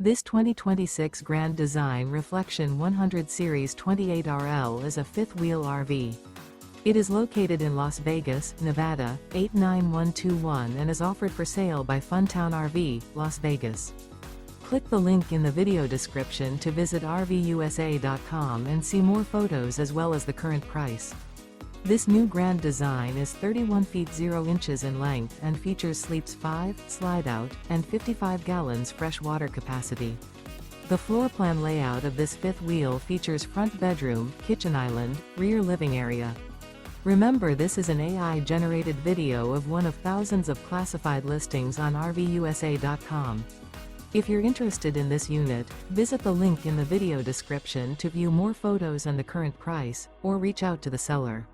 This 2026 Grand Design Reflection 100 Series 28RL is a fifth-wheel RV. It is located in Las Vegas, Nevada, 89121 and is offered for sale by Funtown RV, Las Vegas. Click the link in the video description to visit RVUSA.com and see more photos as well as the current price. This new Grand Design is 31 feet 0 inches in length and features sleeps 5, Slideout, and 55 gallons fresh water capacity. The floor plan layout of this fifth wheel features front bedroom, kitchen island, rear living area. Remember, this is an AI-generated video of one of thousands of classified listings on RVUSA.com. If you're interested in this unit, visit the link in the video description to view more photos and the current price, or reach out to the seller.